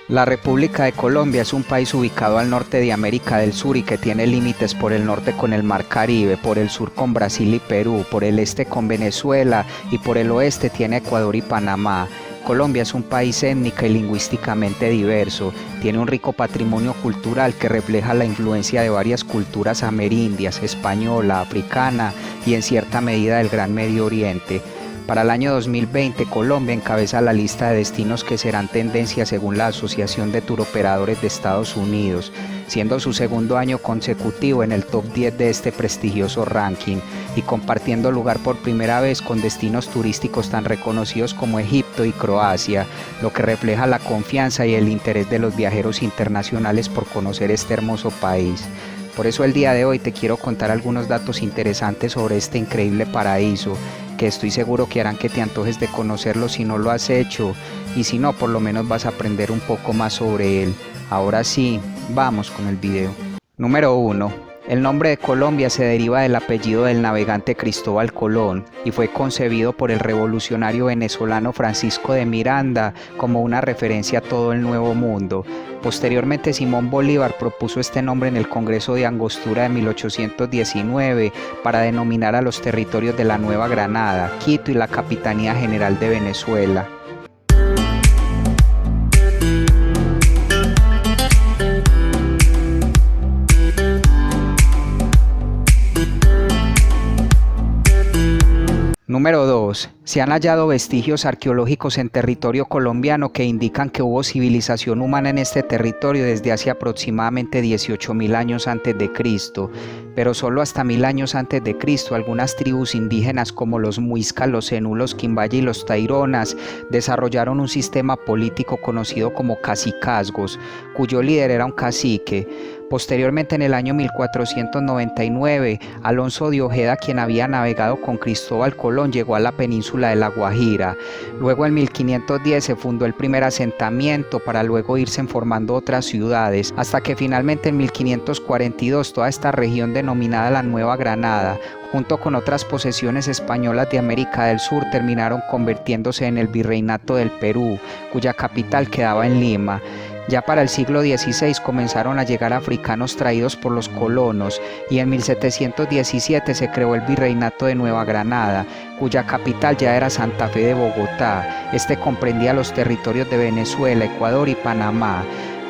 La República de Colombia es un país ubicado al norte de América del Sur y que tiene límites por el norte con el Mar Caribe, por el sur con Brasil y Perú, por el este con Venezuela y por el oeste tiene Ecuador y Panamá. Colombia es un país étnica y lingüísticamente diverso, tiene un rico patrimonio cultural que refleja la influencia de varias culturas amerindias, española, africana y en cierta medida del Gran Medio Oriente. Para el año 2020, Colombia encabeza la lista de destinos que serán tendencia según la Asociación de Turoperadores de Estados Unidos, siendo su segundo año consecutivo en el top 10 de este prestigioso ranking y compartiendo lugar por primera vez con destinos turísticos tan reconocidos como Egipto y Croacia, lo que refleja la confianza y el interés de los viajeros internacionales por conocer este hermoso país. Por eso el día de hoy te quiero contar algunos datos interesantes sobre este increíble paraíso, que estoy seguro que harán que te antojes de conocerlo si no lo has hecho, y si no, por lo menos vas a aprender un poco más sobre él. Ahora sí, vamos con el video. Número 1. El nombre de Colombia se deriva del apellido del navegante Cristóbal Colón y fue concebido por el revolucionario venezolano Francisco de Miranda como una referencia a todo el Nuevo Mundo. Posteriormente, Simón Bolívar propuso este nombre en el Congreso de Angostura de 1819 para denominar a los territorios de la Nueva Granada, Quito y la Capitanía General de Venezuela. Número 2. Se han hallado vestigios arqueológicos en territorio colombiano que indican que hubo civilización humana en este territorio desde hace aproximadamente 18.000 años antes de Cristo, pero solo hasta 1000 años antes de Cristo algunas tribus indígenas como los muiscas, los zenú, los quimbaya y los taironas desarrollaron un sistema político conocido como cacicazgos, cuyo líder era un cacique. Posteriormente, en el año 1499, Alonso de Ojeda, quien había navegado con Cristóbal Colón, llegó a la península de La Guajira. Luego, en 1510, se fundó el primer asentamiento para luego irse formando otras ciudades, hasta que finalmente en 1542 toda esta región denominada la Nueva Granada, junto con otras posesiones españolas de América del Sur, terminaron convirtiéndose en el Virreinato del Perú, cuya capital quedaba en Lima. Ya para el siglo XVI comenzaron a llegar africanos traídos por los colonos y en 1717 se creó el Virreinato de Nueva Granada, cuya capital ya era Santa Fe de Bogotá. Este comprendía los territorios de Venezuela, Ecuador y Panamá.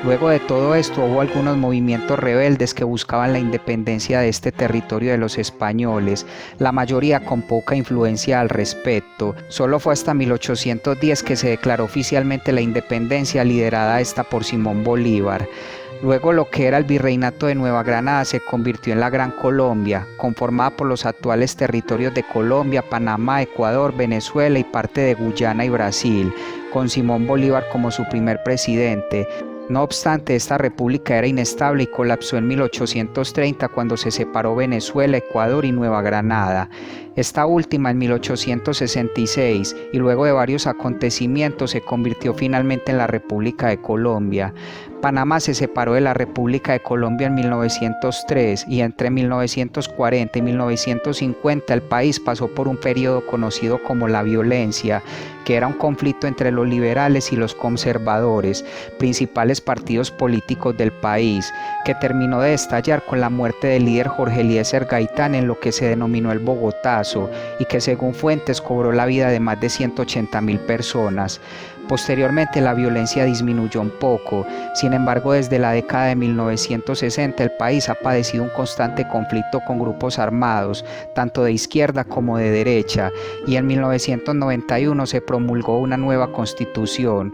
Luego de todo esto hubo algunos movimientos rebeldes que buscaban la independencia de este territorio de los españoles, la mayoría con poca influencia al respecto. Solo fue hasta 1810 que se declaró oficialmente la independencia, liderada esta por Simón Bolívar. Luego lo que era el Virreinato de Nueva Granada se convirtió en la Gran Colombia, conformada por los actuales territorios de Colombia, Panamá, Ecuador, Venezuela y parte de Guyana y Brasil, con Simón Bolívar como su primer presidente. No obstante, esta república era inestable y colapsó en 1830 cuando se separó Venezuela, Ecuador y Nueva Granada. Esta última en 1866 y luego de varios acontecimientos se convirtió finalmente en la República de Colombia. Panamá se separó de la República de Colombia en 1903 y entre 1940 y 1950 el país pasó por un periodo conocido como la violencia, que era un conflicto entre los liberales y los conservadores, principales partidos políticos del país, que terminó de estallar con la muerte del líder Jorge Eliezer Gaitán en lo que se denominó el Bogotazo y que según fuentes cobró la vida de más de 180.000 personas. Posteriormente la violencia disminuyó un poco, sin embargo desde la década de 1960 el país ha padecido un constante conflicto con grupos armados, tanto de izquierda como de derecha, y en 1991 se promulgó una nueva constitución.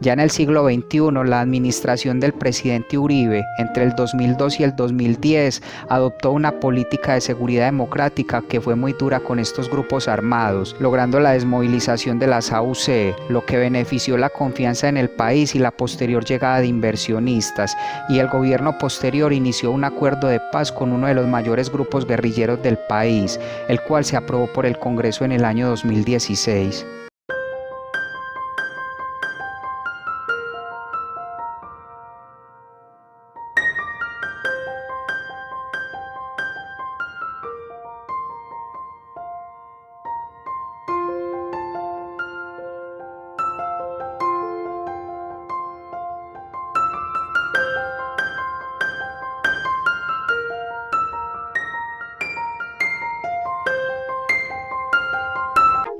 Ya en el siglo XXI, la administración del presidente Uribe, entre el 2002 y el 2010, adoptó una política de seguridad democrática que fue muy dura con estos grupos armados, logrando la desmovilización de las AUC, lo que benefició la confianza en el país y la posterior llegada de inversionistas, y el gobierno posterior inició un acuerdo de paz con uno de los mayores grupos guerrilleros del país, el cual se aprobó por el Congreso en el año 2016.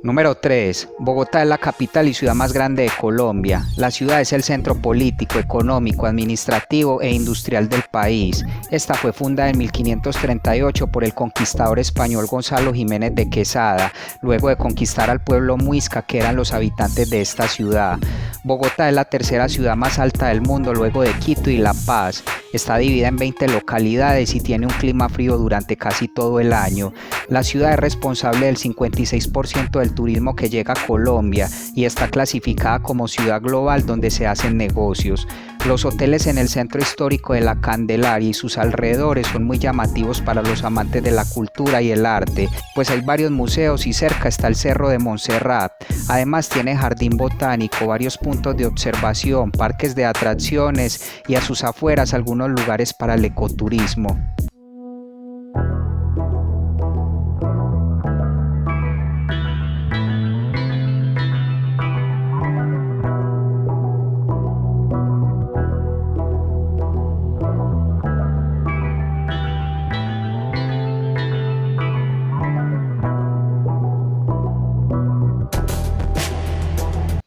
Número 3. Bogotá es la capital y ciudad más grande de Colombia. La ciudad es el centro político, económico, administrativo e industrial del país. Esta fue fundada en 1538 por el conquistador español Gonzalo Jiménez de Quesada, luego de conquistar al pueblo muisca, que eran los habitantes de esta ciudad. Bogotá es la tercera ciudad más alta del mundo, luego de Quito y La Paz. Está dividida en 20 localidades y tiene un clima frío durante casi todo el año. La ciudad es responsable del 56% del turismo que llega a Colombia y está clasificada como ciudad global donde se hacen negocios. Los hoteles en el centro histórico de La Candelaria y sus alrededores son muy llamativos para los amantes de la cultura y el arte, pues hay varios museos y cerca está el Cerro de Montserrat. Además tiene jardín botánico, varios puntos de observación, parques de atracciones y a sus afueras algunos lugares para el ecoturismo.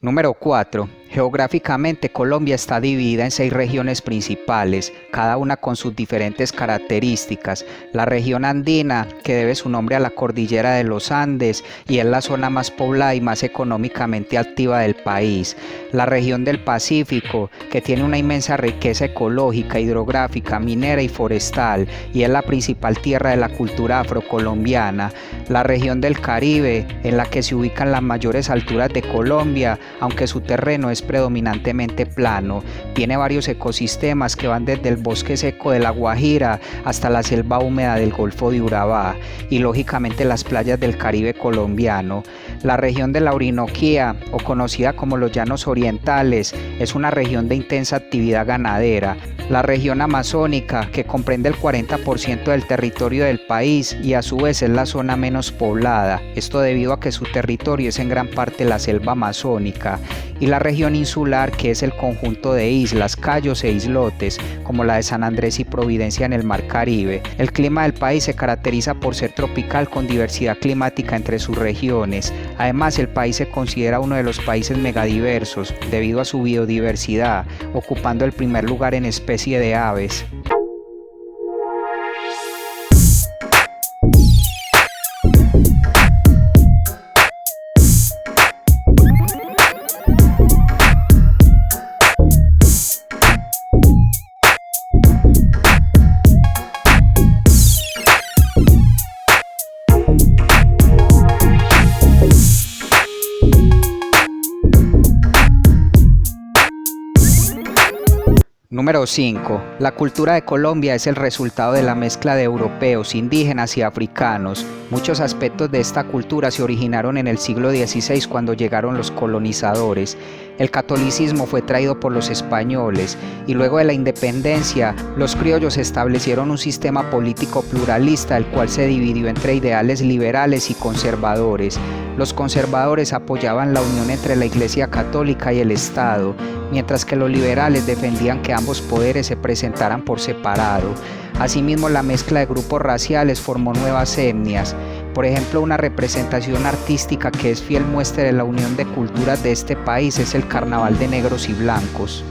Número 4. Geográficamente, Colombia está dividida en 6 regiones principales, cada una con sus diferentes características. La región andina, que debe su nombre a la cordillera de los Andes y es la zona más poblada y más económicamente activa del país. La región del Pacífico, que tiene una inmensa riqueza ecológica, hidrográfica, minera y forestal, y es la principal tierra de la cultura afrocolombiana. La región del Caribe, en la que se ubican las mayores alturas de Colombia, aunque su terreno es predominantemente plano. Tiene varios ecosistemas que van desde el bosque seco de La Guajira hasta la selva húmeda del Golfo de Urabá y lógicamente las playas del Caribe colombiano. La región de la Orinoquía, o conocida como los Llanos Orientales, es una región de intensa actividad ganadera. La región amazónica, que comprende el 40% del territorio del país y a su vez es la zona menos poblada, esto debido a que su territorio es en gran parte la selva amazónica. Y la región insular, que es el conjunto de islas, cayos e islotes, como la de San Andrés y Providencia en el Mar Caribe. El clima del país se caracteriza por ser tropical con diversidad climática entre sus regiones. Además, el país se considera uno de los países megadiversos debido a su biodiversidad, ocupando el primer lugar en especie de aves. Número 5. La cultura de Colombia es el resultado de la mezcla de europeos, indígenas y africanos. Muchos aspectos de esta cultura se originaron en el siglo XVI cuando llegaron los colonizadores. El catolicismo fue traído por los españoles y luego de la independencia, los criollos establecieron un sistema político pluralista, el cual se dividió entre ideales liberales y conservadores. Los conservadores apoyaban la unión entre la Iglesia Católica y el Estado, mientras que los liberales defendían que ambos poderes se presentaran por separado. Asimismo, la mezcla de grupos raciales formó nuevas etnias. Por ejemplo, una representación artística que es fiel muestra de la unión de culturas de este país es el Carnaval de Negros y Blancos.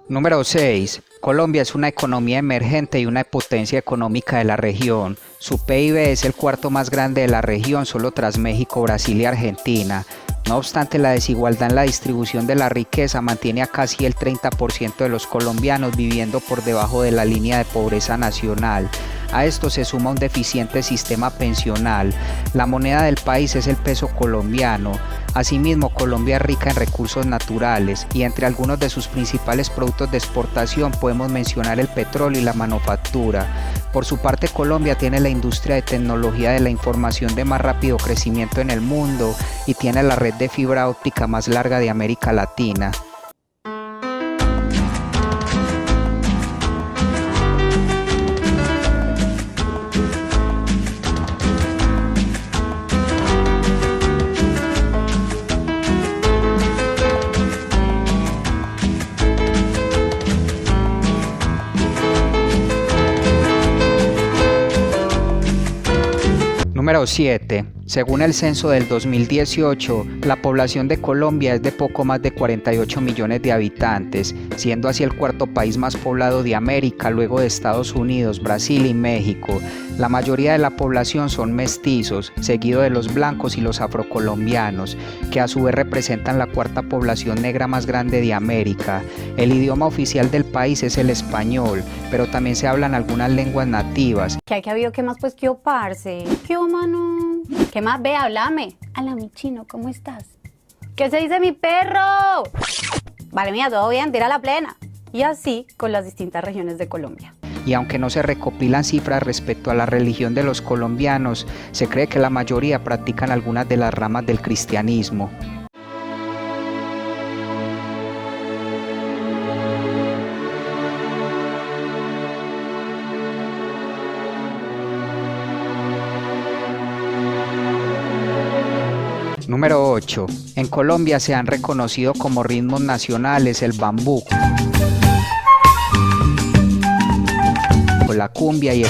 Número 6. Colombia es una economía emergente y una potencia económica de la región. Su PIB es el cuarto más grande de la región, solo tras México, Brasil y Argentina. No obstante, la desigualdad en la distribución de la riqueza mantiene a casi el 30% de los colombianos viviendo por debajo de la línea de pobreza nacional. A esto se suma un deficiente sistema pensional. La moneda del país es el peso colombiano. Asimismo, Colombia es rica en recursos naturales y entre algunos de sus principales productos de exportación podemos mencionar el petróleo y la manufactura. Por su parte, Colombia tiene la industria de tecnología de la información de más rápido crecimiento en el mundo y tiene la red de fibra óptica más larga de América Latina. Número 7. Según el censo del 2018, la población de Colombia es de poco más de 48 millones de habitantes, siendo así el cuarto país más poblado de América, luego de Estados Unidos, Brasil y México. La mayoría de la población son mestizos, seguido de los blancos y los afrocolombianos, que a su vez representan la cuarta población negra más grande de América. El idioma oficial del país es el español, pero también se hablan algunas lenguas nativas. ¿Qué ha habido? ¿Qué más? Pues, ¿qué parce? ¿Qué mano? ¿Qué más? Ve, háblame. Hola, mi chino, ¿cómo estás? ¿Qué se dice, mi perro? Vale, mía, todo bien, tira la plena. Y así con las distintas regiones de Colombia. Y aunque no se recopilan cifras respecto a la religión de los colombianos, se cree que la mayoría practican algunas de las ramas del cristianismo. Número 8. En Colombia se han reconocido como ritmos nacionales el bambuco, la cumbia y el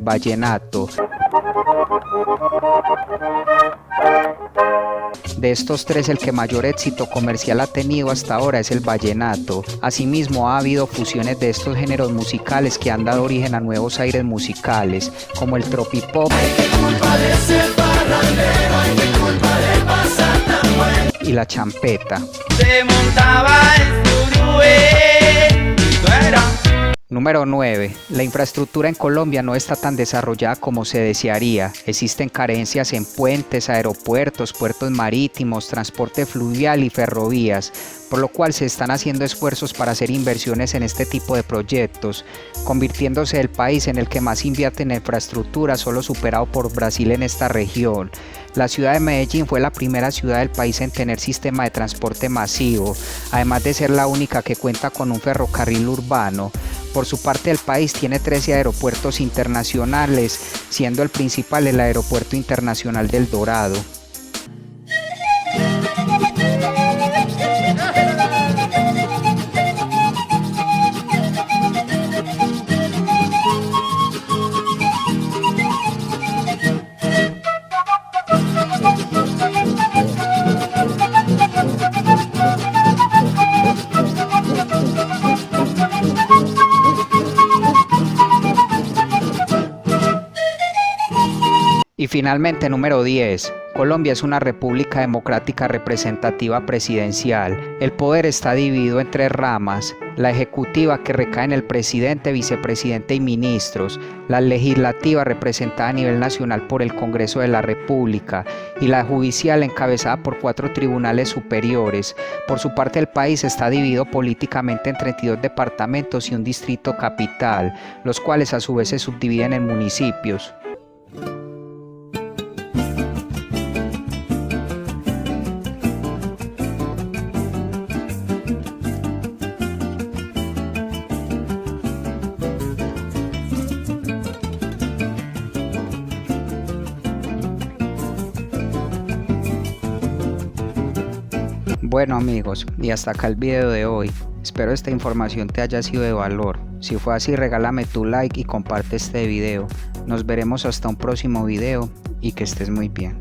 vallenato. De estos tres, el que mayor éxito comercial ha tenido hasta ahora es el vallenato. Asimismo, ha habido fusiones de estos géneros musicales que han dado origen a nuevos aires musicales, como el tropipop y la champeta. Se montaba en su nube, Número 9. La infraestructura en Colombia no está tan desarrollada como se desearía. Existen carencias en puentes, aeropuertos, puertos marítimos, transporte fluvial y ferrovías, por lo cual se están haciendo esfuerzos para hacer inversiones en este tipo de proyectos, convirtiéndose el país en el que más invierte en infraestructura, solo superado por Brasil en esta región. La ciudad de Medellín fue la primera ciudad del país en tener sistema de transporte masivo, además de ser la única que cuenta con un ferrocarril urbano. Por su parte, el país tiene 13 aeropuertos internacionales, siendo el principal el Aeropuerto Internacional del Dorado. Y finalmente, número 10. Colombia es una república democrática representativa presidencial. El poder está dividido en tres ramas: la ejecutiva, que recae en el presidente, vicepresidente y ministros; la legislativa, representada a nivel nacional por el Congreso de la República; y la judicial, encabezada por 4 tribunales superiores. Por su parte, el país está dividido políticamente en 32 departamentos y un distrito capital, los cuales a su vez se subdividen en municipios. Bueno amigos, y hasta acá el video de hoy. Espero esta información te haya sido de valor. Si fue así, regálame tu like y comparte este video. Nos veremos hasta un próximo video y que estés muy bien.